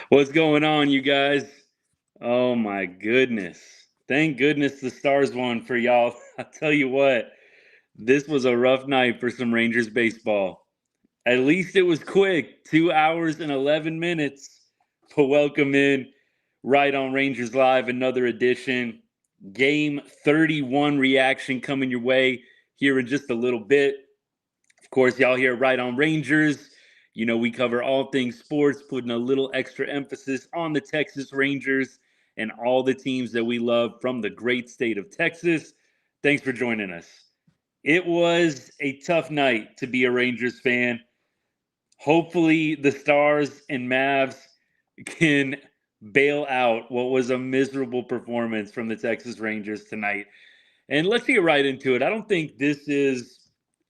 What's going on, you guys? Oh my goodness. Thank goodness the Stars won for y'all. I tell you what, this was a rough night for some Rangers baseball. At least it was quick, 2 hours and 11 minutes. But welcome in right on Rangers Live, another edition. Game 31 reaction coming your way here in just a little bit. Of course, y'all here right on Rangers. You know, we cover all things sports, putting a little extra emphasis on the Texas Rangers and all the teams that we love from the great state of Texas. Thanks for joining us. It was a tough night to be a Rangers fan. Hopefully, the Stars and Mavs can bail out what was a miserable performance from the Texas Rangers tonight. And let's get right into it. I don't think this is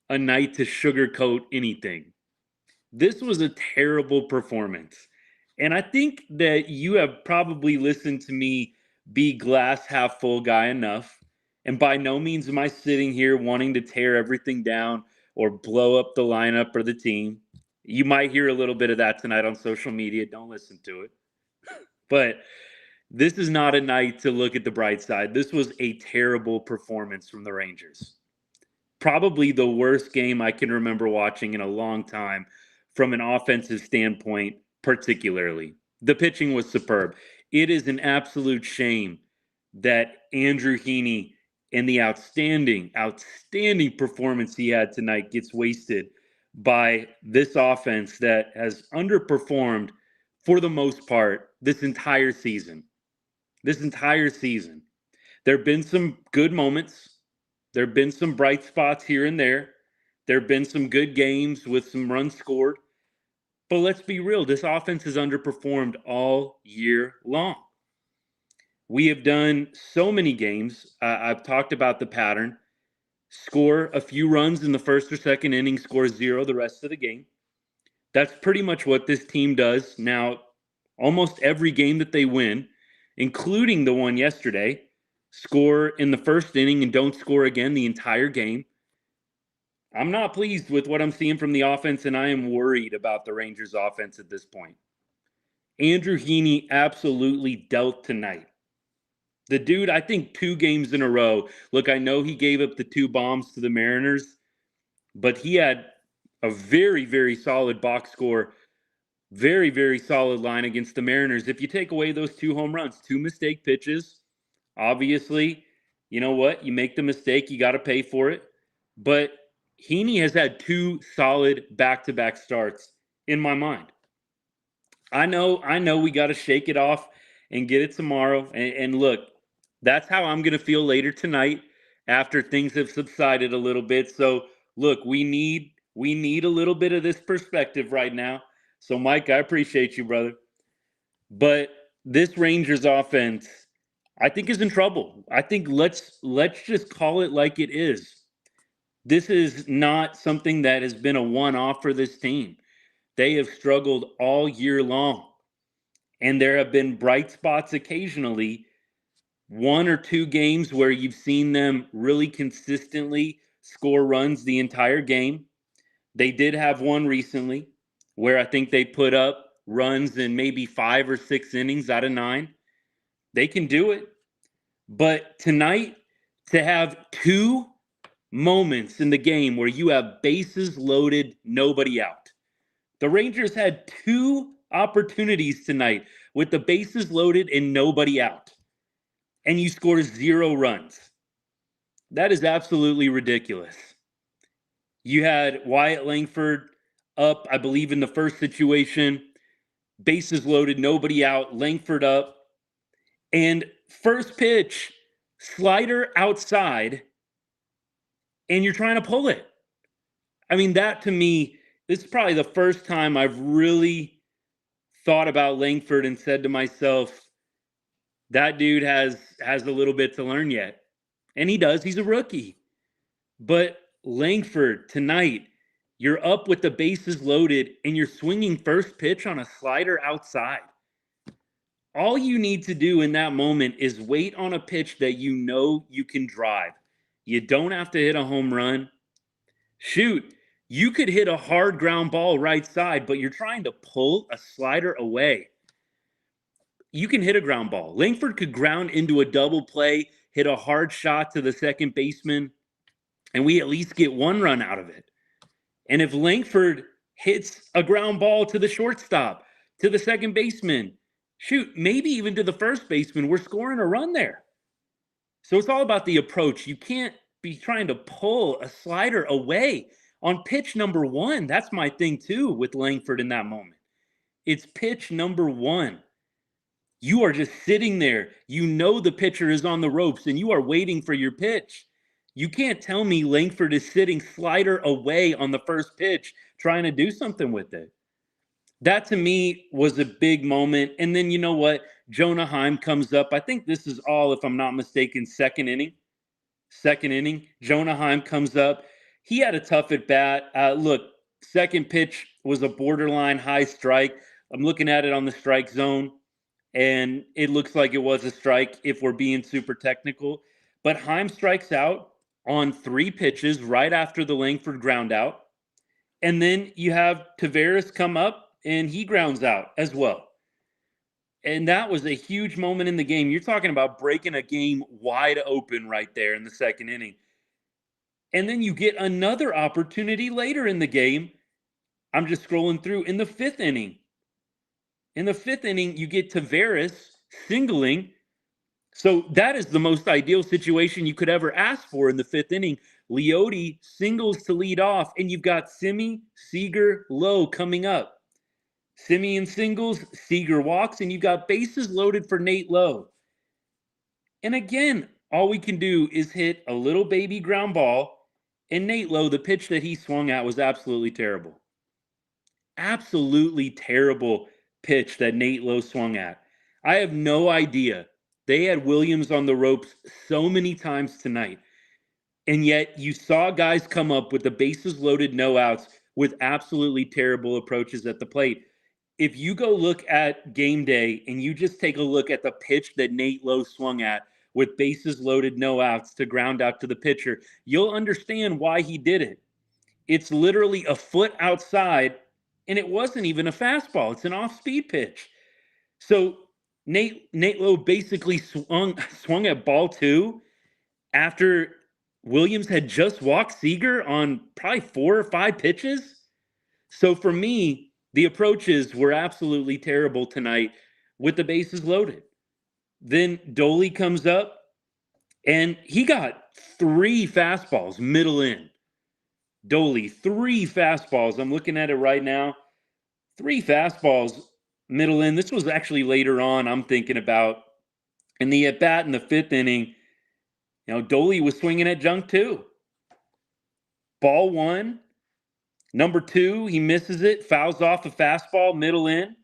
a night to sugarcoat anything. This was a terrible performance. And I think that you have probably listened to me be glass half full guy enough. And by no means am I sitting here wanting to tear everything down or blow up the lineup or the team. You might hear a little bit of that tonight on social media. Don't listen to it. But this is not a night to look at the bright side. This was a terrible performance from the Rangers. Probably the worst game I can remember watching in a long time from an offensive standpoint, particularly. The pitching was superb. It is an absolute shame that Andrew Heaney and the outstanding performance he had tonight gets wasted by this offense that has underperformed for the most part this entire season. This entire season. There have been some good moments. There have been some bright spots here and there. There have been some good games with some runs scored. But let's be real, this offense has underperformed all year long. We have done so many games. I've talked about the pattern. Score a few runs in the first or second inning, score zero the rest of the game. That's pretty much what this team does. Now, almost every game that they win, including the one yesterday, score in the first inning and don't score again the entire game. I'm not pleased with what I'm seeing from the offense, and I am worried about the Rangers' offense at this point. Andrew Heaney absolutely dealt tonight. The dude, I think 2 games in a row. Look, I know he gave up the 2 bombs to the Mariners, but he had a very, very solid box score, very, very solid line against the Mariners. If you take away those 2 home runs, 2 mistake pitches, obviously, you know what? You make the mistake, you got to pay for it. But Heaney has had 2 solid back-to-back starts in my mind. I know we got to shake it off and get it tomorrow. And look, that's how I'm going to feel later tonight after things have subsided a little bit. So, look, we need a little bit of this perspective right now. So, Mike, I appreciate you, brother. But this Rangers offense, I think, is in trouble. I think let's just call it like it is. This is not something that has been a one-off for this team. They have struggled all year long. And there have been bright spots occasionally, 1 or 2 games where you've seen them really consistently score runs the entire game. They did have one recently where I think they put up runs in maybe 5 or 6 innings out of 9. They can do it. But tonight, to have 2 moments in the game where you have bases loaded, nobody out. The Rangers had 2 opportunities tonight with the bases loaded and nobody out. And you score 0 runs. That is absolutely ridiculous. You had Wyatt Langford up, I believe, in the first situation. Bases loaded, nobody out, Langford up. And first pitch, slider outside, and you're trying to pull it. I mean, that to me, this is probably the first time I've really thought about Langford and said to myself, that dude has a little bit to learn yet. And he does. He's a rookie. But Langford, tonight, you're up with the bases loaded and you're swinging first pitch on a slider outside. All you need to do in that moment is wait on a pitch that you know you can drive. You don't have to hit a home run. Shoot, You could hit a hard ground ball right side, but you're trying to pull a slider away. You can hit a ground ball. Langford could ground into a double play, hit a hard shot to the second baseman, and we at least get one run out of it. And if Langford hits a ground ball to the shortstop, to the second baseman, shoot, maybe even to the first baseman, we're scoring a run there. So it's all about the approach. You can't be trying to pull a slider away on pitch number one. That's my thing too with Langford in that moment. It's pitch number one. You are just sitting there. You know the pitcher is on the ropes and you are waiting for your pitch. You can't tell me Langford is sitting slider away on the first pitch trying to do something with it. That to me was a big moment. And then you know what? Jonah Heim comes up. I think this is all, if I'm not mistaken, second inning. Jonah Heim comes up. He had a tough at bat. Look, second pitch was a borderline high strike. I'm looking at it on the strike zone, and it looks like it was a strike if we're being super technical. But Heim strikes out on 3 pitches right after the Langford ground out. And then you have Taveras come up, and he grounds out as well. And that was a huge moment in the game. You're talking about breaking a game wide open right there in the second inning. And then you get another opportunity later in the game. I'm just scrolling through in the 5th inning. In the 5th inning, you get Taveras singling. So that is the most ideal situation you could ever ask for in the 5th inning. Leote singles to lead off, and you've got Simi, Seager, Lowe coming up. Simeon singles, Seager walks, and you've got bases loaded for Nate Lowe. And again, all we can do is hit a little baby ground ball, and Nate Lowe, the pitch that he swung at was absolutely terrible. Absolutely terrible pitch that Nate Lowe swung at. I have no idea. They had Williams on the ropes so many times tonight, and yet you saw guys come up with the bases loaded, no outs, with absolutely terrible approaches at the plate. If you go look at game day and you just take a look at the pitch that Nate Lowe swung at with bases loaded, no outs to ground out to the pitcher, you'll understand why he did it. It's literally a foot outside, and it wasn't even a fastball. It's an off-speed pitch. So Nate Lowe basically swung at ball 2 after Williams had just walked Seager on probably 4 or 5 pitches. So for me, the approaches were absolutely terrible tonight with the bases loaded. Then Dolly comes up, and he got 3 fastballs middle in. Dolly, 3 fastballs. I'm looking at it right now. 3 fastballs middle in. This was actually later on, I'm thinking about. In the at-bat in the 5th inning, Dolly was swinging at junk too. Ball 1. Number 2, he misses it, fouls off a fastball, middle in.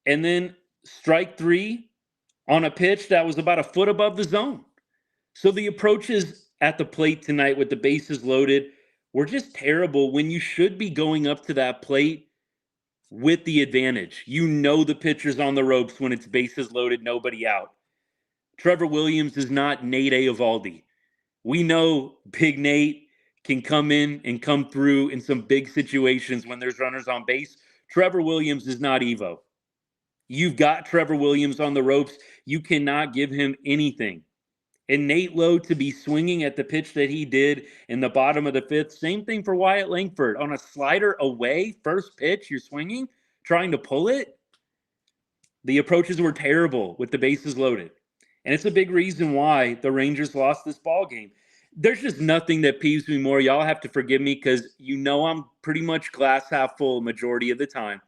And then strike 3 on a pitch that was about a foot above the zone. So the approaches at the plate tonight with the bases loaded were just terrible when you should be going up to that plate with the advantage. You know the pitcher's on the ropes when it's bases loaded, nobody out. Trevor Williams is not Nate Eovaldi. We know Big Nate can come in and come through in some big situations when there's runners on base. Trevor Williams is not Evo. You've got Trevor Williams on the ropes. You cannot give him anything. And Nate Lowe to be swinging at the pitch that he did in the bottom of the 5th, same thing for Wyatt Langford. On a slider away, first pitch, you're swinging, trying to pull it. The approaches were terrible with the bases loaded. And it's a big reason why the Rangers lost this ball game. There's just nothing that peeves me more. Y'all have to forgive me because I'm pretty much glass half full majority of the time.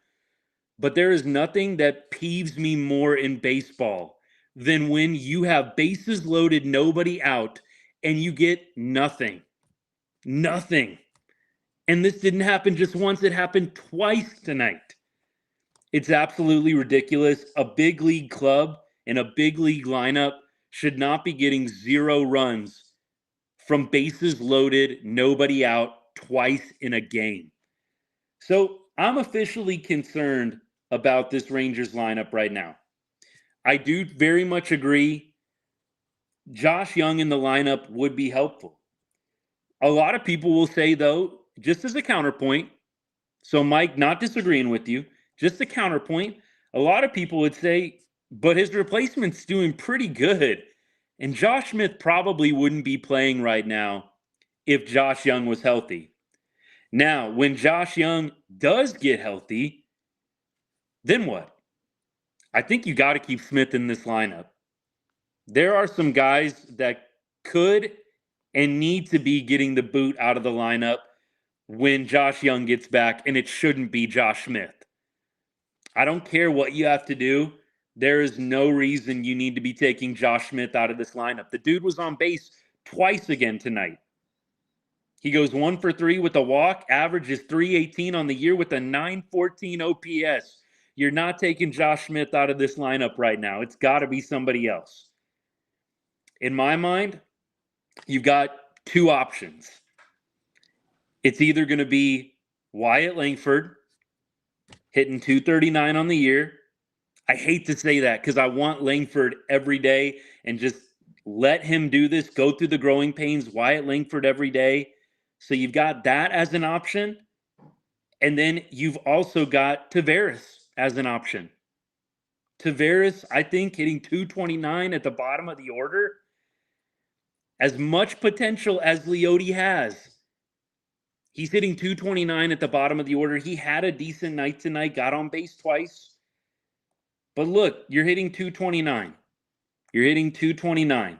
But there is nothing that peeves me more in baseball than when you have bases loaded, nobody out, and you get nothing. Nothing. And this didn't happen just once. It happened twice tonight. It's absolutely ridiculous. A big league club and a big league lineup should not be getting 0 runs from bases loaded, nobody out, twice in a game. So I'm officially concerned about this Rangers lineup right now. I do very much agree Josh Young in the lineup would be helpful. A lot of people will say, though, just as a counterpoint, so Mike, not disagreeing with you, just a counterpoint, a lot of people would say, but his replacement's doing pretty good. And Josh Smith probably wouldn't be playing right now if Josh Young was healthy. Now, when Josh Young does get healthy, then what? I think you got to keep Smith in this lineup. There are some guys that could and need to be getting the boot out of the lineup when Josh Young gets back, and it shouldn't be Josh Smith. I don't care what you have to do. There is no reason you need to be taking Josh Smith out of this lineup. The dude was on base twice again tonight. He goes 1 for 3 with a walk, averages 318 on the year with a 914 OPS. You're not taking Josh Smith out of this lineup right now. It's got to be somebody else. In my mind, you've got two options. It's either going to be Wyatt Langford hitting 239 on the year. I hate to say that because I want Langford every day and just let him do this, go through the growing pains, Wyatt Langford every day. So you've got that as an option. And then you've also got Taveras as an option. Taveras, I think, hitting 229 at the bottom of the order. As much potential as Leody has, he's hitting 229 at the bottom of the order. He had a decent night tonight, got on base twice. But look, you're hitting 229. You're hitting 229.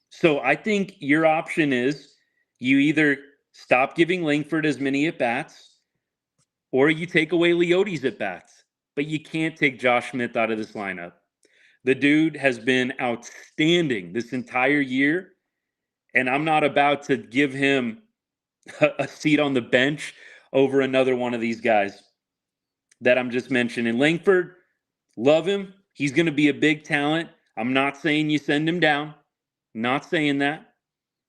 So I think your option is you either stop giving Langford as many at-bats or you take away Leody's at-bats. But you can't take Josh Smith out of this lineup. The dude has been outstanding this entire year, and I'm not about to give him a seat on the bench over another one of these guys that I'm just mentioning. Langford, love him. He's going to be a big talent. I'm not saying you send him down. Not saying that.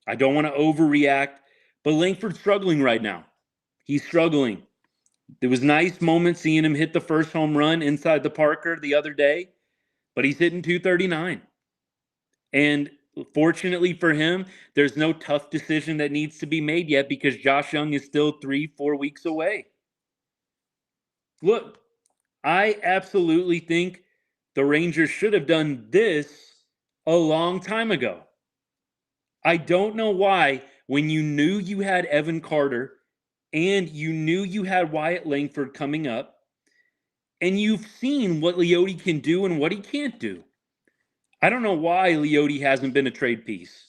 I don't want to overreact. But Langford's struggling right now. He's struggling. There was nice moments seeing him hit the first home run inside the Parker the other day, but he's hitting 239. And fortunately for him, there's no tough decision that needs to be made yet because Josh Young is still 3-4 weeks away. Look, I absolutely think the Rangers should have done this a long time ago. I don't know why, when you knew you had Evan Carter and you knew you had Wyatt Langford coming up, and you've seen what Leody can do and what he can't do. I don't know why Leody hasn't been a trade piece.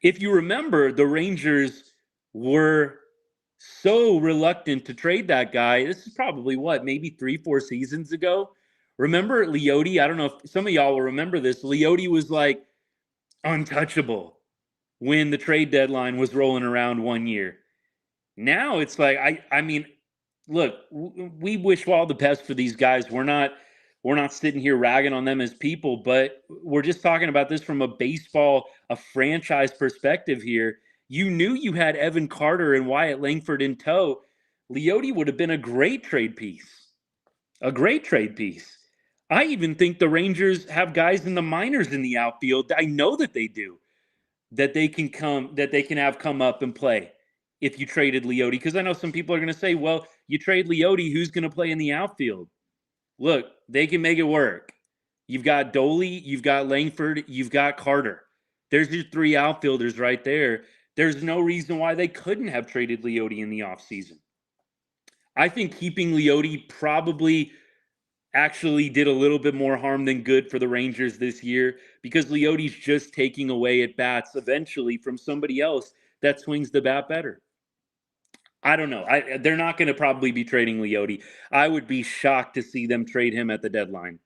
If you remember, the Rangers were so reluctant to trade that guy. This is probably maybe 3-4 seasons ago. Remember Leody? I don't know if some of y'all will remember this. Leody was like untouchable when the trade deadline was rolling around one year. Now it's like, I mean, look, we wish all the best for these guys. We're not sitting here ragging on them as people, but we're just talking about this from a franchise perspective here. You knew you had Evan Carter and Wyatt Langford in tow. Leody would have been a great trade piece. A great trade piece. I even think the Rangers have guys in the minors in the outfield. I know that they do. That they can have come up and play if you traded Leody. Because I know some people are going to say, well, you trade Leody, who's going to play in the outfield? Look, they can make it work. You've got Doley, you've got Langford, you've got Carter. There's your three outfielders right there. There's no reason why they couldn't have traded Leody in the offseason. I think keeping Leody probably actually did a little bit more harm than good for the Rangers this year because Leody's just taking away at bats eventually from somebody else that swings the bat better. I don't know. They're not going to probably be trading Leody. I would be shocked to see them trade him at the deadline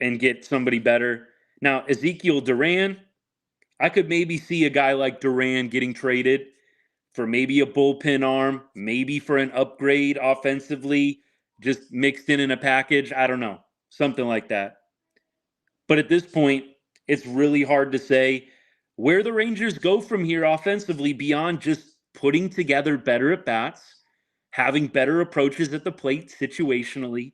and get somebody better. Now, Ezekiel Duran, I could maybe see a guy like Duran getting traded for maybe a bullpen arm, maybe for an upgrade offensively, just mixed in a package. I don't know. Something like that. But at this point, it's really hard to say where the Rangers go from here offensively beyond just putting together better at-bats, having better approaches at the plate situationally.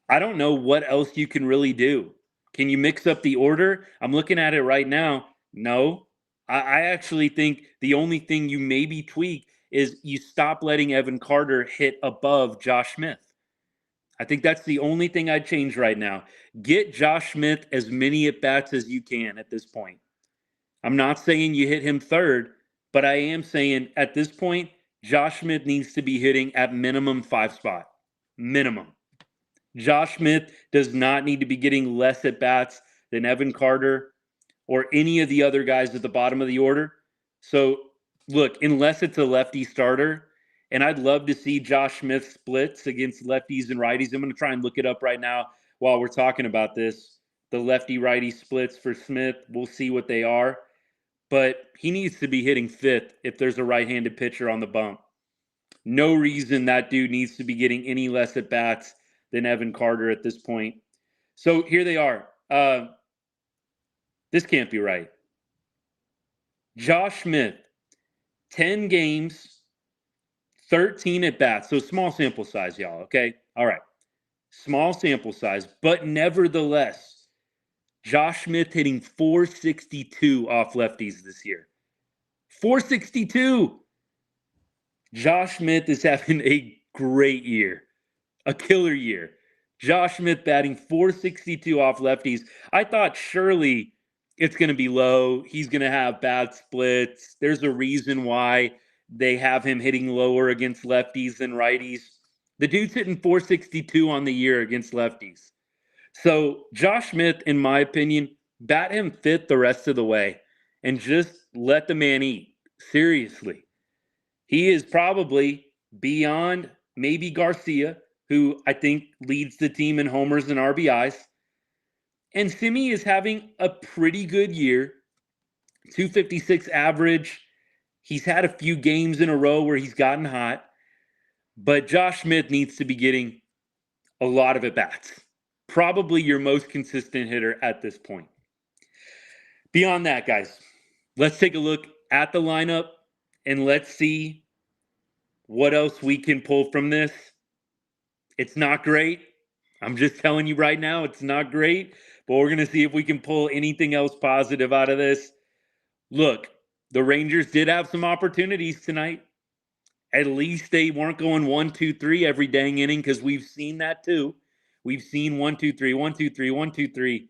I don't know what else you can really do. Can you mix up the order? I'm looking at it right now. No. I actually think the only thing you maybe tweak is you stop letting Evan Carter hit above Josh Smith. I think that's the only thing I'd change right now. Get Josh Smith as many at-bats as you can at this point. I'm not saying you hit him third, but I am saying at this point, Josh Smith needs to be hitting at minimum 5 spot. Minimum. Josh Smith does not need to be getting less at-bats than Evan Carter or any of the other guys at the bottom of the order. So, look, unless it's a lefty starter, and I'd love to see Josh Smith splits against lefties and righties. I'm going to try and look it up right now while we're talking about this. The lefty-righty splits for Smith, we'll see what they are. But he needs to be hitting fifth if there's a right-handed pitcher on the bump. No reason that dude needs to be getting any less at-bats than Evan Carter at this point. So here they are. This can't be right. Josh Smith, 10 games, 13 at-bats. So small sample size, y'all, okay? All right. Small sample size, but nevertheless, Josh Smith hitting 462 off lefties this year. 462! Josh Smith is having a great year. A killer year. Josh Smith batting 462 off lefties. I thought surely it's going to be low. He's going to have bad splits. There's a reason why they have him hitting lower against lefties than righties. The dude's hitting 462 on the year against lefties. So Josh Smith, in my opinion, bat him fifth the rest of the way and just let the man eat. Seriously. He is probably beyond maybe Garcia, who I think leads the team in homers and RBIs. And Simi is having a pretty good year. 256 average. He's had a few games in a row where he's gotten hot. But Josh Smith needs to be getting a lot of at-bats. Probably your most consistent hitter at this point. Beyond that, guys, let's take a look at the lineup and let's see what else we can pull from this. It's not great. I'm just telling you right now, it's not great. But we're going to see if we can pull anything else positive out of this. Look, the Rangers did have some opportunities tonight. At least they weren't going 1, 2, 3 every dang inning, because we've seen that too. We've seen 1, 2, 3, 1, 2, 3, 1, 2, 3.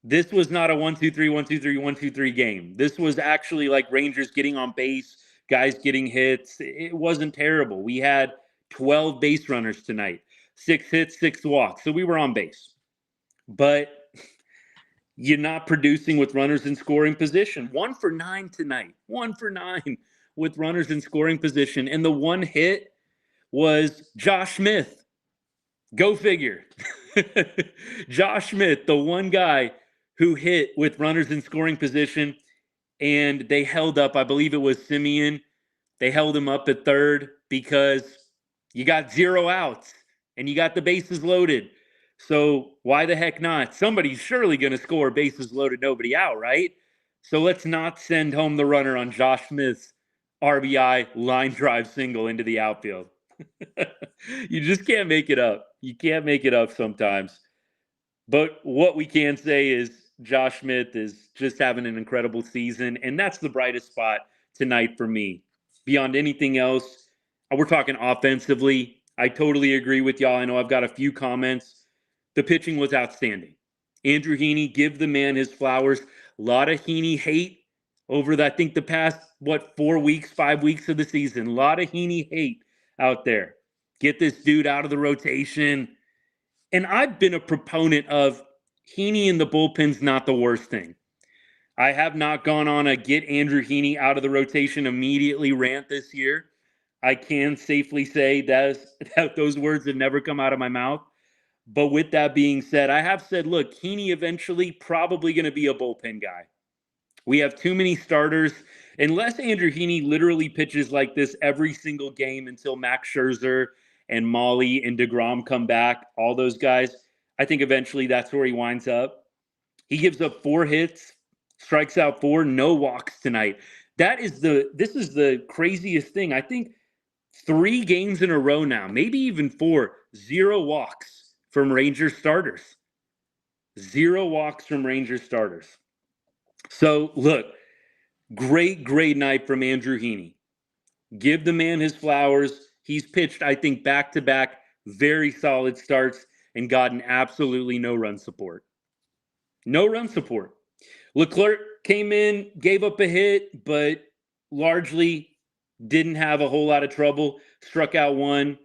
This was not a 1, 2, 3, 1, 2, 3, 1, 2, 3 game. This was actually like Rangers getting on base, guys getting hits. It wasn't terrible. We had 12 base runners tonight, 6 hits, 6 walks. So we were on base. But you're not producing with runners in scoring position. 1 for 9 tonight. 1 for 9 with runners in scoring position. And the one hit was Josh Smith. Go figure. Josh Smith, the one guy who hit with runners in scoring position, and they held up, I believe it was Semien. They held him up at third because you got 0 outs and you got the bases loaded. So why the heck not? Somebody's surely going to score bases loaded, nobody out, right? So let's not send home the runner on Josh Smith's RBI line drive single into the outfield. You just can't make it up. You can't make it up sometimes. But what we can say is Josh Smith is just having an incredible season, and that's the brightest spot tonight for me. Beyond anything else, we're talking offensively. I totally agree with y'all. I know I've got a few comments. The pitching was outstanding. Andrew Heaney, give the man his flowers. A lot of Heaney hate over, I think, the past, 4 weeks, 5 weeks of the season. A lot of Heaney hate out there. Get this dude out of the rotation. And I've been a proponent of Heaney in the bullpen's not the worst thing. I have not gone on a get Andrew Heaney out of the rotation immediately rant this year. I can safely say that those words have never come out of my mouth. But with that being said, I have said, look, Heaney eventually probably going to be a bullpen guy. We have too many starters. Unless Andrew Heaney literally pitches like this every single game until Max Scherzer and Molly and DeGrom come back, all those guys, I think eventually that's where he winds up. He gives up 4 hits, strikes out 4, no walks tonight. This is the craziest thing. I think 3 games in a row now, maybe even 4, 0 walks from Rangers starters. 0 walks from Rangers starters. So, look, great night from Andrew Heaney. Give the man his flowers. He's pitched, I think, back-to-back very solid starts and gotten absolutely no run support. No run support. Leclerc came in, gave up a hit, but largely didn't have a whole lot of trouble. Struck out one.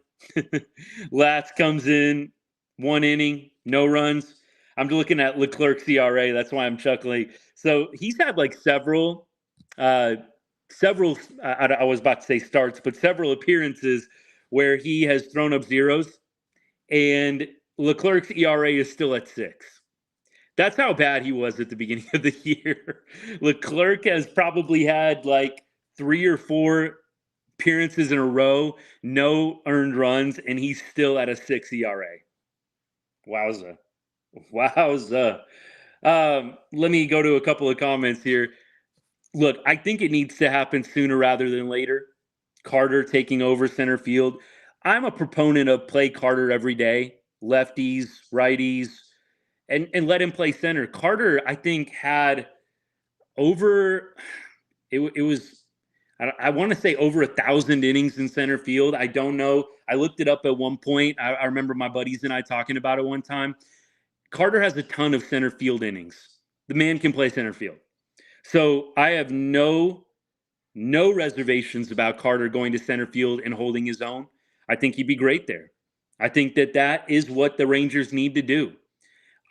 Latz comes in, 1 inning, no runs. I'm looking at Leclerc's ERA. That's why I'm chuckling. So he's had like several, I was about to say starts, but several appearances where he has thrown up zeros, and Leclerc's ERA is still at 6. That's how bad he was at the beginning of the year. Leclerc has probably had like 3 or 4 appearances in a row, no earned runs, and he's still at a 6 ERA. Wowza. Wowza. Let me go to a couple of comments here. Look, I think it needs to happen sooner rather than later. Carter taking over center field. I'm a proponent of play Carter every day, lefties, righties, and let him play center. Carter, I think, had over it was I want to say over 1,000 innings in center field. I don't know. I looked it up at one point. I remember my buddies and I talking about it one time. Carter has a ton of center field innings. The man can play center field. So I have no reservations about Carter going to center field and holding his own. I think he'd be great there. I think that is what the Rangers need to do.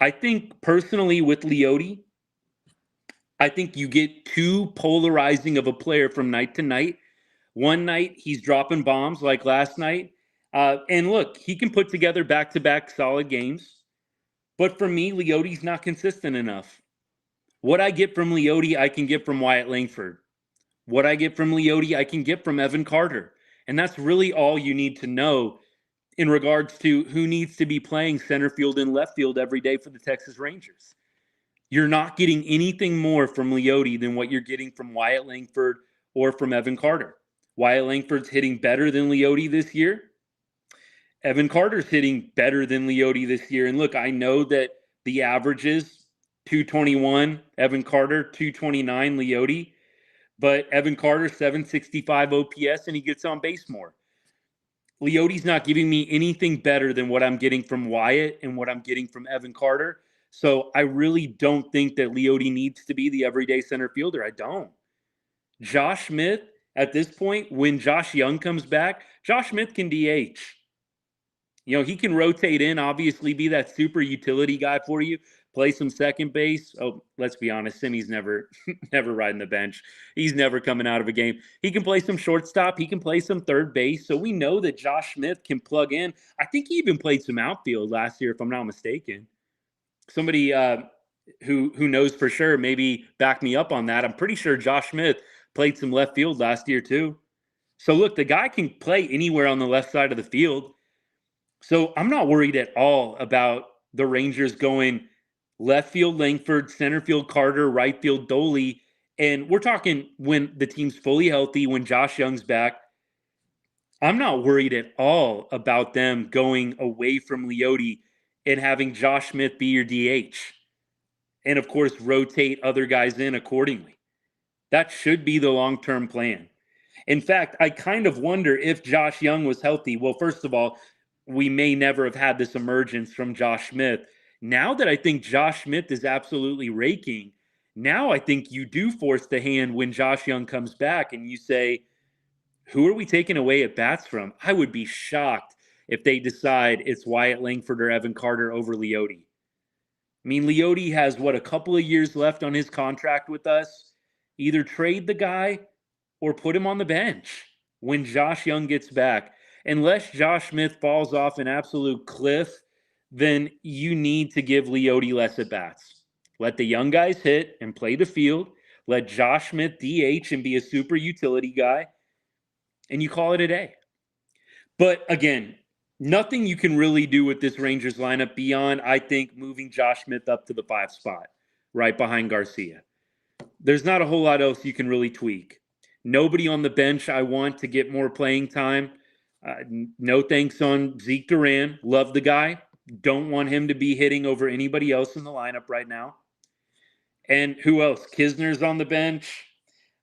I think personally with Leody, I think you get too polarizing of a player from night to night. One night he's dropping bombs like last night. And look, he can put together back-to-back solid games. But for me, Leody's not consistent enough. What I get from Leody, I can get from Wyatt Langford. What I get from Leody, I can get from Evan Carter. And that's really all you need to know in regards to who needs to be playing center field and left field every day for the Texas Rangers. You're not getting anything more from Leody than what you're getting from Wyatt Langford or from Evan Carter. Wyatt Langford's hitting better than Leody this year. Evan Carter's hitting better than Leody this year. And look, I know that the average is 221, Evan Carter, 229, Leody. But Evan Carter, 765 OPS, and he gets on base more. Leody's not giving me anything better than what I'm getting from Wyatt and what I'm getting from Evan Carter. So I really don't think that Leody needs to be the everyday center fielder. I don't. Josh Smith, at this point, when Josh Young comes back, Josh Smith can DH. You know, he can rotate in, obviously be that super utility guy for you, play some second base. Oh, let's be honest, Simi's never riding the bench. He's never coming out of a game. He can play some shortstop. He can play some third base. So we know that Josh Smith can plug in. I think he even played some outfield last year, if I'm not mistaken. Somebody who knows for sure, maybe back me up on that. I'm pretty sure Josh Smith played some left field last year too. So look, the guy can play anywhere on the left side of the field. So I'm not worried at all about the Rangers going left field Langford, center field Carter, right field Doley. And we're talking when the team's fully healthy, when Josh Young's back. I'm not worried at all about them going away from Leody and having Josh Smith be your DH. And of course, rotate other guys in accordingly. That should be the long-term plan. In fact, I kind of wonder if Josh Young was healthy. Well, first of all, we may never have had this emergence from Josh Smith. Now that I think Josh Smith is absolutely raking, now I think you do force the hand when Josh Young comes back and you say, who are we taking away at bats from? I would be shocked if they decide it's Wyatt Langford or Evan Carter over Leody. I mean, Leody has, a couple of years left on his contract with us. Either trade the guy or put him on the bench when Josh Young gets back. Unless Josh Smith falls off an absolute cliff, then you need to give Leody less at-bats. Let the young guys hit and play the field. Let Josh Smith DH and be a super utility guy. And you call it a day. But again, nothing you can really do with this Rangers lineup beyond, I think, moving Josh Smith up to the 5 spot, right behind Garcia. There's not a whole lot else you can really tweak. Nobody on the bench I want to get more playing time. No thanks on Zeke Duran. Love the guy. Don't want him to be hitting over anybody else in the lineup right now. And who else? Kisner's on the bench.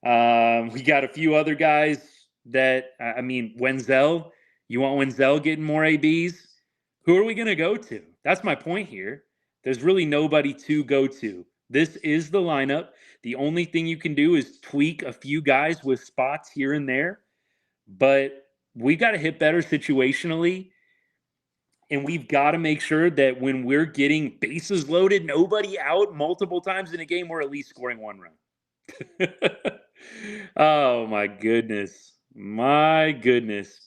We got a few other guys. that, I mean, Wenzel, you want Wenzel getting more ABs? Who are we going to go to? That's my point here. There's really nobody to go to. This is the lineup. The only thing you can do is tweak a few guys with spots here and there, but we got to hit better situationally. And we've got to make sure that when we're getting bases loaded, nobody out multiple times in a game, we're at least scoring one run. Oh my goodness. My goodness.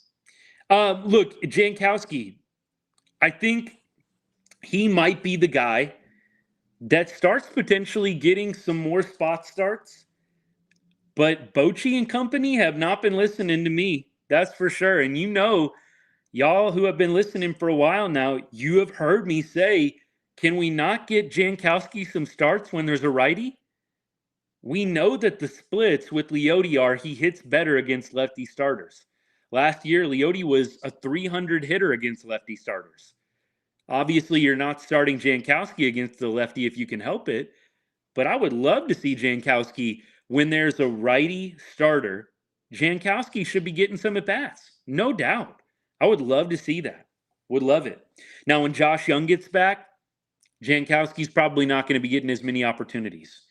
Look, Jankowski, I think he might be the guy that starts potentially getting some more spot starts. But Bochy and company have not been listening to me. That's for sure. And y'all who have been listening for a while now, you have heard me say, can we not get Jankowski some starts when there's a righty? We know that the splits with Leote are he hits better against lefty starters. Last year, Leote was a 300 hitter against lefty starters. Obviously, you're not starting Jankowski against the lefty if you can help it, but I would love to see Jankowski when there's a righty starter. Jankowski should be getting some at bats, no doubt. I would love to see that. Would love it. Now, when Josh Young gets back, Jankowski's probably not going to be getting as many opportunities.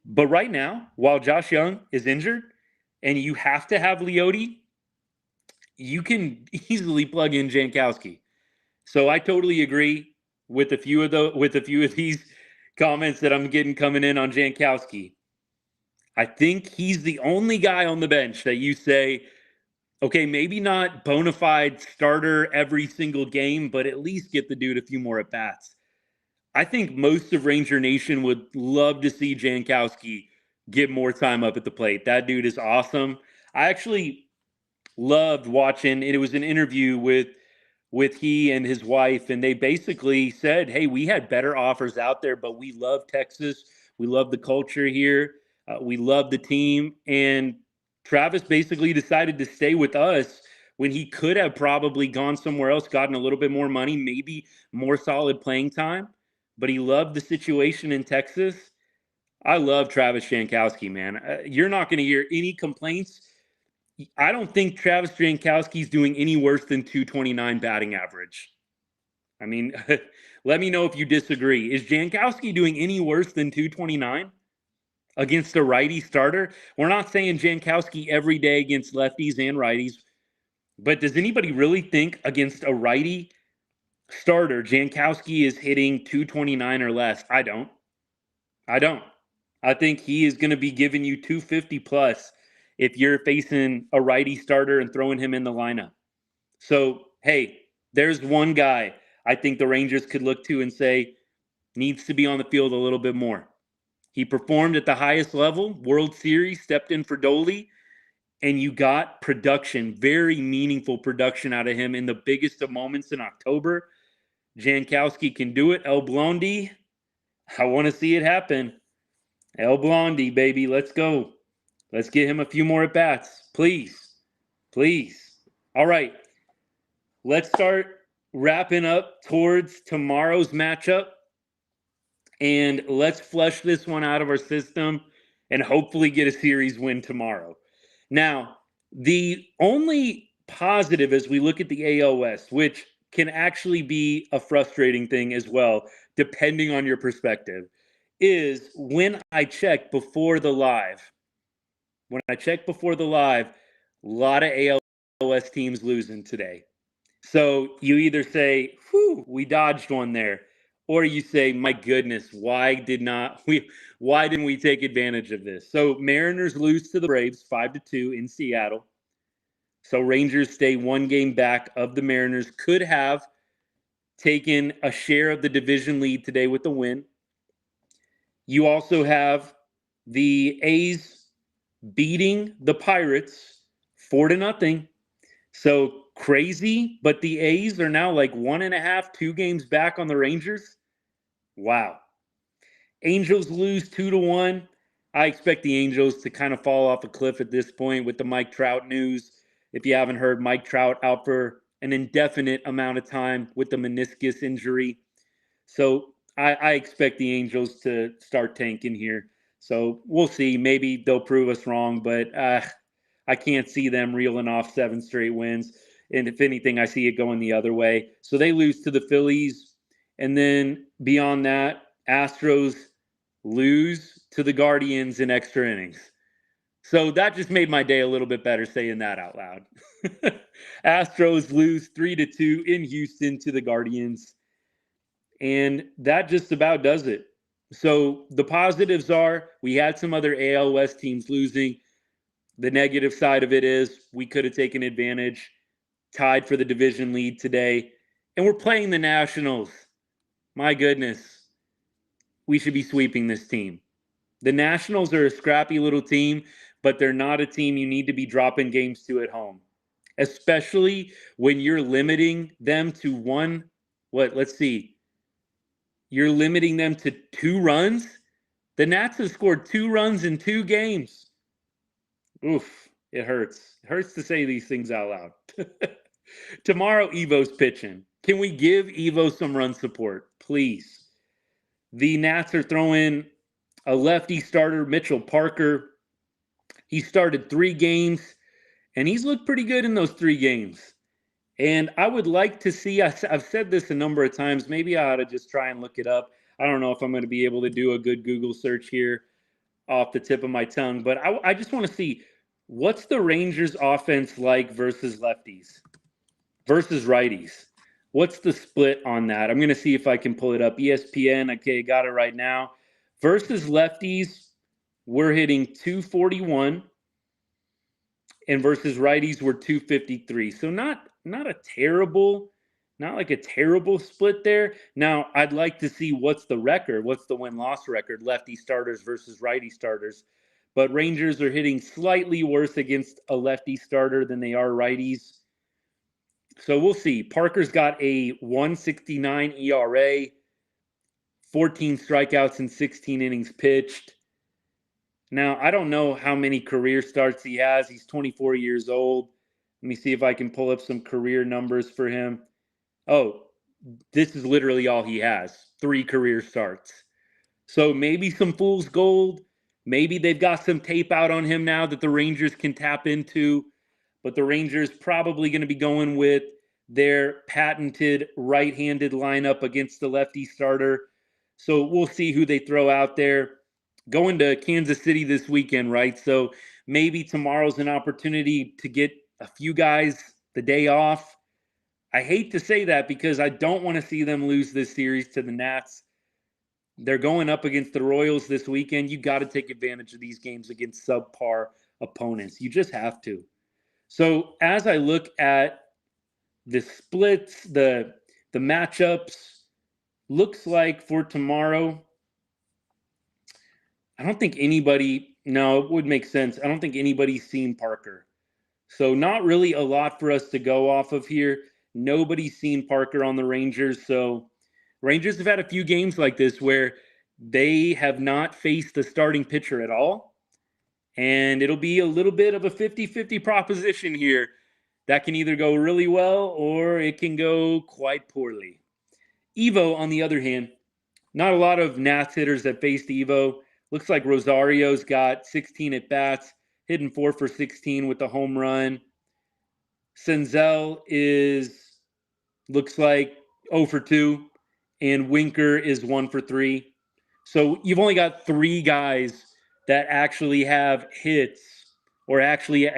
But right now, while Josh Young is injured and you have to have Leote, you can easily plug in Jankowski. So I totally agree with a few of these comments that I'm getting coming in on Jankowski. I think he's the only guy on the bench that you say, okay, maybe not bona fide starter every single game, but at least get the dude a few more at bats. I think most of Ranger Nation would love to see Jankowski get more time up at the plate. That dude is awesome. I actually loved watching, it was an interview with he and his wife, and they basically said, hey, we had better offers out there, but we love Texas. We love the culture here. We love the team. And Travis basically decided to stay with us when he could have probably gone somewhere else, gotten a little bit more money, maybe more solid playing time. But he loved the situation in Texas. I love Travis Jankowski, man. You're not going to hear any complaints. I don't think Travis Jankowski's doing any worse than 229 batting average. I mean, let me know if you disagree. Is Jankowski doing any worse than 229 against a righty starter? We're not saying Jankowski every day against lefties and righties, but does anybody really think against a righty starter, Jankowski is hitting 229 or less? I don't. I think he is going to be giving you 250 plus if you're facing a righty starter and throwing him in the lineup. So, hey, there's one guy I think the Rangers could look to and say needs to be on the field a little bit more. He performed at the highest level, World Series, stepped in for Doley, and you got production, very meaningful production out of him in the biggest of moments in October. Jankowski can do it. El Blondie, I want to see it happen. El Blondie, baby, let's go. Let's get him a few more at bats, please. Please. All right. Let's start wrapping up towards tomorrow's matchup. And let's flush this one out of our system and hopefully get a series win tomorrow. Now, the only positive as we look at the AL West, which can actually be a frustrating thing as well, depending on your perspective, is when I check before the live. When I check before the live, a lot of AL West teams losing today. So you either say, whew, we dodged one there, or you say, my goodness, why didn't we take advantage of this? So Mariners lose to the Braves 5-2 in Seattle. So Rangers stay one game back of the Mariners, could have taken a share of the division lead today with the win. You also have the A's beating the Pirates 4-0. So crazy, but the A's are now like 1.5, 2 games back on the Rangers. Wow. Angels lose 2-1. I expect the Angels to kind of fall off a cliff at this point with the Mike Trout news. If you haven't heard, Mike Trout out for an indefinite amount of time with the meniscus injury. So I expect the Angels to start tanking here. So we'll see. Maybe they'll prove us wrong, but I can't see them reeling off 7 straight wins. And if anything, I see it going the other way. So they lose to the Phillies. And then beyond that, Astros lose to the Guardians in extra innings. So that just made my day a little bit better saying that out loud. Astros lose 3-2 in Houston to the Guardians. And that just about does it. So the positives are we had some other AL West teams losing. The negative side of it is we could have taken advantage, tied for the division lead today. And we're playing the Nationals. My goodness. We should be sweeping this team. The Nationals are a scrappy little team, but they're not a team you need to be dropping games to at home, especially when you're limiting them to you're limiting them to 2 runs. The Nats have scored 2 runs in 2 games. Oof, it hurts. It hurts to say these things out loud. Tomorrow, Evo's pitching. Can we give Evo some run support, please? The Nats are throwing a lefty starter, Mitchell Parker. He started 3 games, and he's looked pretty good in those 3 games. And I would like to see, I've said this a number of times, maybe I ought to just try and look it up. I don't know if I'm going to be able to do a good Google search here off the tip of my tongue, but I just want to see what's the Rangers offense like versus lefties, versus righties. What's the split on that? I'm going to see if I can pull it up. ESPN, okay, got it right now. Versus lefties, we're hitting 241. And versus righties, we're 253. So not a terrible, not like a terrible split there. Now, I'd like to see what's the record, what's the win-loss record, lefty starters versus righty starters. But Rangers are hitting slightly worse against a lefty starter than they are righties. So we'll see. Parker's got a 169 ERA, 14 strikeouts in 16 innings pitched. Now, I don't know how many career starts he has. He's 24 years old. Let me see if I can pull up some career numbers for him. Oh, this is literally all he has, 3 career starts. So maybe some fool's gold. Maybe they've got some tape out on him now that the Rangers can tap into. But the Rangers probably going to be going with their patented right-handed lineup against the lefty starter. So we'll see who they throw out there. Going to Kansas City this weekend, right? So maybe tomorrow's an opportunity to get a few guys the day off. I hate to say that because I don't want to see them lose this series to the Nats. They're going up against the Royals this weekend. You got to take advantage of these games against subpar opponents. You just have to. So as I look at the splits, the matchups, looks like for tomorrow, I don't think anybody, no, it would make sense. I don't think anybody's seen Parker. So not really a lot for us to go off of here. Nobody's seen Parker on the Rangers. So Rangers have had a few games like this where they have not faced the starting pitcher at all. And it'll be a little bit of a 50-50 proposition here. That can either go really well or it can go quite poorly. Evo, on the other hand, not a lot of Nats hitters that faced Evo. Looks like Rosario's got 16 at-bats, hitting 4 for 16 with the home run. Senzel looks like 0 for 2, and Winker is 1 for 3. So you've only got 3 guys that actually have hits, or actually,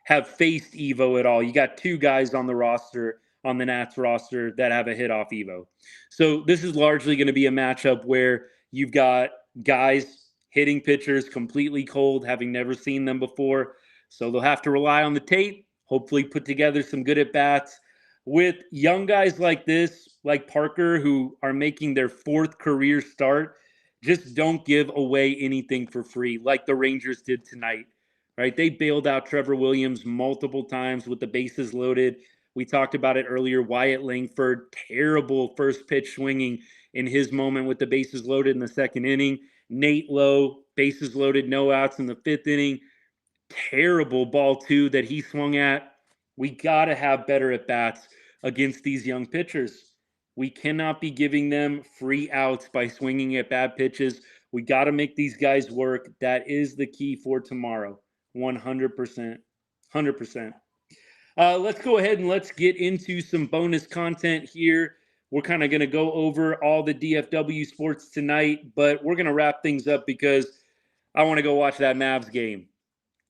have faced Evo at all. You got 2 guys on the roster, on the Nats roster, that have a hit off Evo. So this is largely going to be a matchup where you've got guys hitting pitchers completely cold, having never seen them before. So they'll have to rely on the tape, hopefully put together some good at-bats. With young guys like this, like Parker, who are making their 4th career start, just don't give away anything for free like the Rangers did tonight, right? They bailed out Trevor Williams multiple times with the bases loaded. We talked about it earlier. Wyatt Langford, terrible first pitch swinging in his moment with the bases loaded in the 2nd inning. Nate Lowe, bases loaded, no outs in the 5th inning. Terrible ball 2 that he swung at. We got to have better at-bats against these young pitchers. We cannot be giving them free outs by swinging at bad pitches. We got to make these guys work. That is the key for tomorrow. 100%. 100%. Let's go ahead and let's get into some bonus content here. We're kind of going to go over all the DFW sports tonight, but we're going to wrap things up because I want to go watch that Mavs game.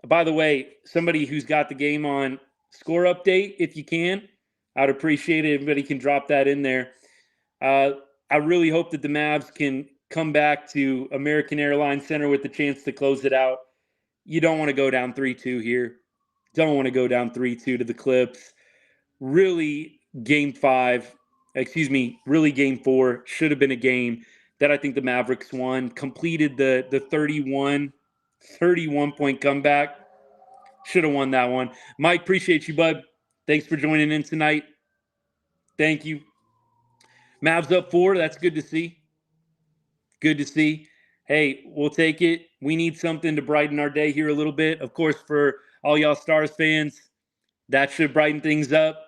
By the way, somebody who's got the game on score update, if you can, I'd appreciate it. Everybody can drop that in there. I really hope that the Mavs can come back to American Airlines Center with the chance to close it out. You don't want to go down 3-2 here. Don't want to go down 3-2 to the Clips. Really, game 4 should have been a game that I think the Mavericks won. Completed the 31 point comeback. Should have won that one. Mike, appreciate you, bud. Thanks for joining in tonight. Thank you. Mavs up 4. That's good to see. Good to see. Hey, we'll take it. We need something to brighten our day here a little bit. Of course, for all y'all Stars fans, that should brighten things up.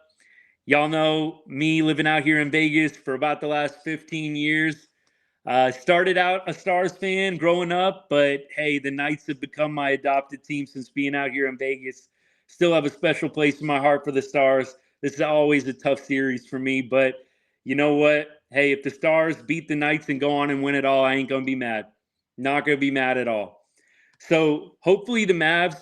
Y'all know me living out here in Vegas for about the last 15 years. Started out a Stars fan growing up, but hey, the Knights have become my adopted team since being out here in Vegas. Still have a special place in my heart for the Stars. This is always a tough series for me, but you know what? Hey, if the Stars beat the Knights and go on and win it all, I ain't going to be mad. Not going to be mad at all. So hopefully the Mavs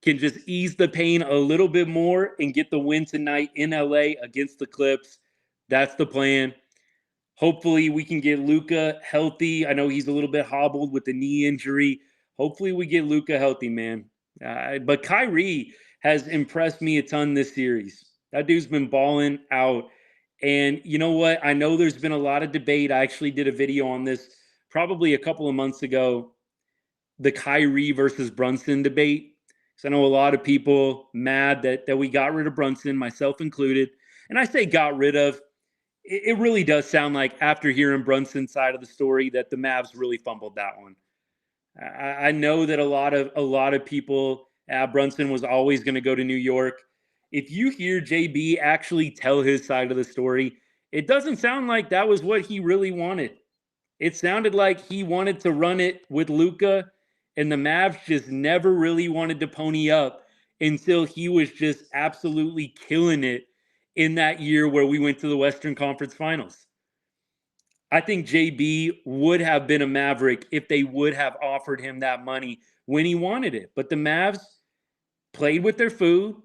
can just ease the pain a little bit more and get the win tonight in LA against the Clips. That's the plan. Hopefully we can get Luka healthy. I know he's a little bit hobbled with the knee injury. Hopefully we get Luka healthy, man. But Kyrie has impressed me a ton this series. That dude's been balling out. And you know what? I know there's been a lot of debate. I actually did a video on this probably a couple of months ago, the Kyrie versus Brunson debate. So I know a lot of people mad that we got rid of Brunson, myself included. And I say got rid of. It really does sound like after hearing Brunson's side of the story that the Mavs really fumbled that one. I know that a lot of people, Brunson was always going to go to New York. If you hear JB actually tell his side of the story, it doesn't sound like that was what he really wanted. It sounded like he wanted to run it with Luka, and the Mavs just never really wanted to pony up until he was just absolutely killing it in that year where we went to the Western Conference Finals. I think JB would have been a Maverick if they would have offered him that money when he wanted it. But the Mavs played with their food,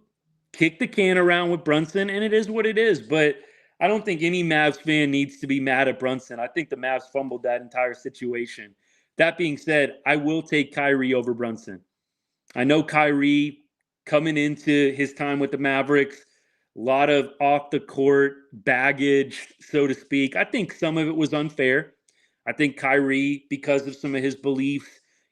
kicked the can around with Brunson, and it is what it is. But I don't think any Mavs fan needs to be mad at Brunson. I think the Mavs fumbled that entire situation. That being said, I will take Kyrie over Brunson. I know Kyrie coming into his time with the Mavericks, a lot of off-the-court baggage, so to speak. I think some of it was unfair. I think Kyrie, because of some of his beliefs,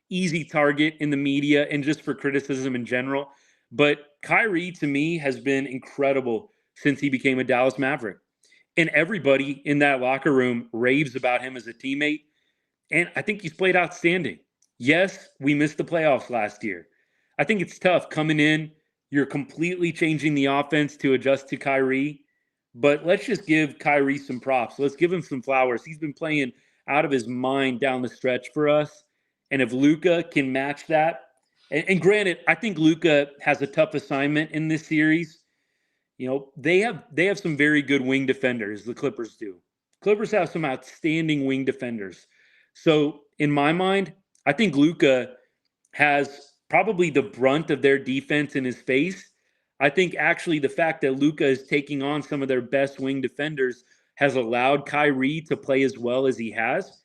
easy target in the media and just for criticism in general. But Kyrie, to me, has been incredible since he became a Dallas Maverick. And everybody in that locker room raves about him as a teammate. And I think he's played outstanding. Yes, we missed the playoffs last year. I think it's tough coming in. You're completely changing the offense to adjust to Kyrie. But let's just give Kyrie some props. Let's give him some flowers. He's been playing out of his mind down the stretch for us. And if Luka can match that, and granted, I think Luka has a tough assignment in this series. You know, they have some very good wing defenders, the Clippers do. Clippers have some outstanding wing defenders. So in my mind, I think Luka has probably the brunt of their defense in his face. I think actually the fact that Luka is taking on some of their best wing defenders has allowed Kyrie to play as well as he has.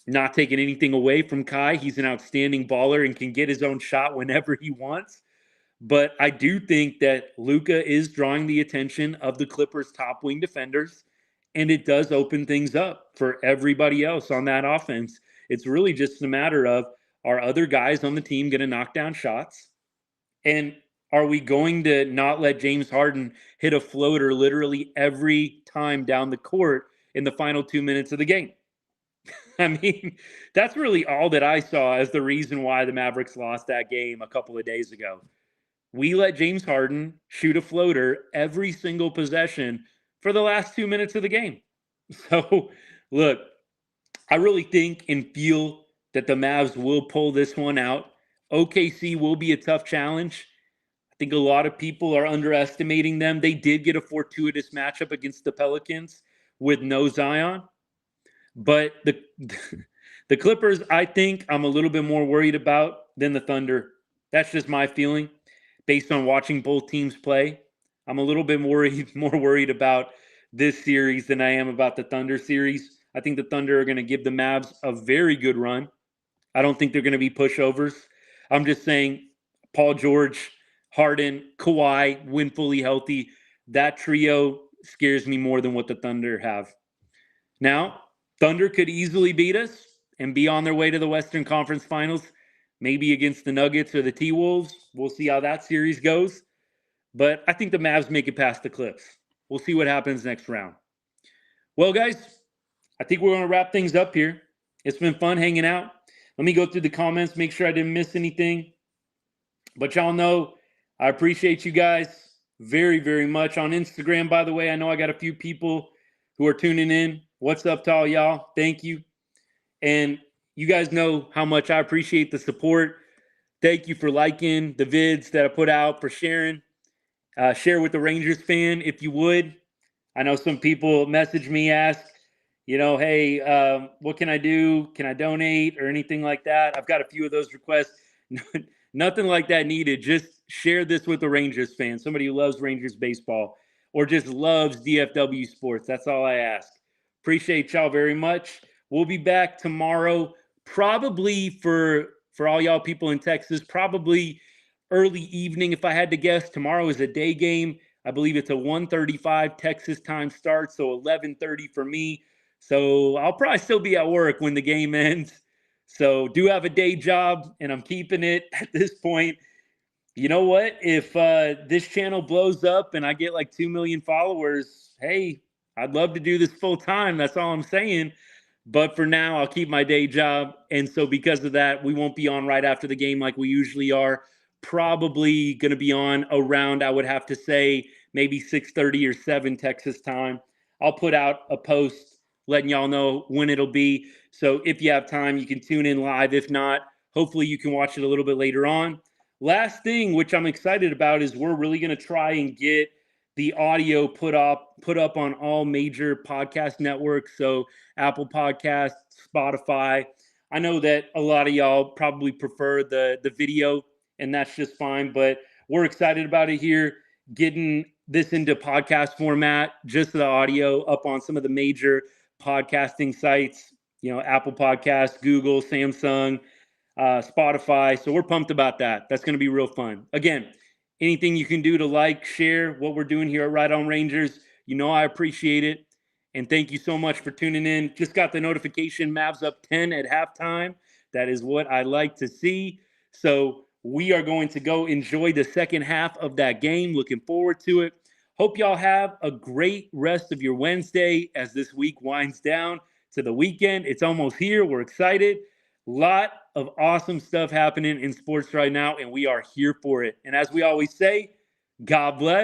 Not taking anything away from Kai. He's an outstanding baller and can get his own shot whenever he wants. But I do think that Luka is drawing the attention of the Clippers' top wing defenders, and it does open things up for everybody else on that offense. It's really just a matter of, are other guys on the team going to knock down shots? And are we going to not let James Harden hit a floater literally every time down the court in the final 2 minutes of the game? I mean, that's really all that I saw as the reason why the Mavericks lost that game a couple of days ago. We let James Harden shoot a floater every single possession for the last 2 minutes of the game. So, look, I really think and feel that the Mavs will pull this one out. OKC will be a tough challenge. I think a lot of people are underestimating them. They did get a fortuitous matchup against the Pelicans with no Zion. But the Clippers, I think I'm a little bit more worried about than the Thunder. That's just my feeling based on watching both teams play. I'm a little bit more worried about this series than I am about the Thunder series. I think the Thunder are going to give the Mavs a very good run. I don't think they're going to be pushovers. I'm just saying Paul George, Harden, Kawhi, when fully healthy, that trio scares me more than what the Thunder have. Now, Thunder could easily beat us and be on their way to the Western Conference Finals, maybe against the Nuggets or the T-Wolves. We'll see how that series goes. But I think the Mavs make it past the Clips. We'll see what happens next round. Well, guys, I think we're going to wrap things up here. It's been fun hanging out. Let me go through the comments, make sure I didn't miss anything. But y'all know I appreciate you guys very, very much. On Instagram, by the way, I know I got a few people who are tuning in. What's up to all y'all? Thank you. And you guys know how much I appreciate the support. Thank you for liking the vids that I put out, for sharing. Share with the Rangers fan if you would. I know some people message me, ask, hey, what can I do? Can I donate or anything like that? I've got a few of those requests. Nothing like that needed. Just share this with a Rangers fan, somebody who loves Rangers baseball or just loves DFW sports. That's all I ask. Appreciate y'all very much. We'll be back tomorrow, probably for all y'all people in Texas, probably early evening. If I had to guess, tomorrow is a day game. I believe it's a 1:35 Texas time start, so 11:30 for me. So I'll probably still be at work when the game ends. So do have a day job, and I'm keeping it at this point. You know what? If this channel blows up and I get like 2 million followers, hey, I'd love to do this full time. That's all I'm saying. But for now, I'll keep my day job. And so because of that, we won't be on right after the game like we usually are. Probably going to be on around, I would have to say, maybe 6:30 or 7 Texas time. I'll put out a post letting y'all know when it'll be. So if you have time, you can tune in live. If not, hopefully you can watch it a little bit later on. Last thing, which I'm excited about, is we're really going to try and get the audio put up on all major podcast networks. So Apple Podcasts, Spotify. I know that a lot of y'all probably prefer the video, and that's just fine. But we're excited about it here, getting this into podcast format, just the audio up on some of the major podcasting sites, Apple Podcasts, Google, Samsung, Spotify. So we're pumped about that. That's going to be real fun. Again, anything you can do to like, share what we're doing here at Right On Rangers, I appreciate it. And thank you so much for tuning in. Just got the notification, Mavs up 10 at halftime. That is what I like to see. So we are going to go enjoy the second half of that game. Looking forward to it. Hope y'all have a great rest of your Wednesday as this week winds down to the weekend. It's almost here. We're excited. Lot of awesome stuff happening in sports right now, and we are here for it. And as we always say, God bless.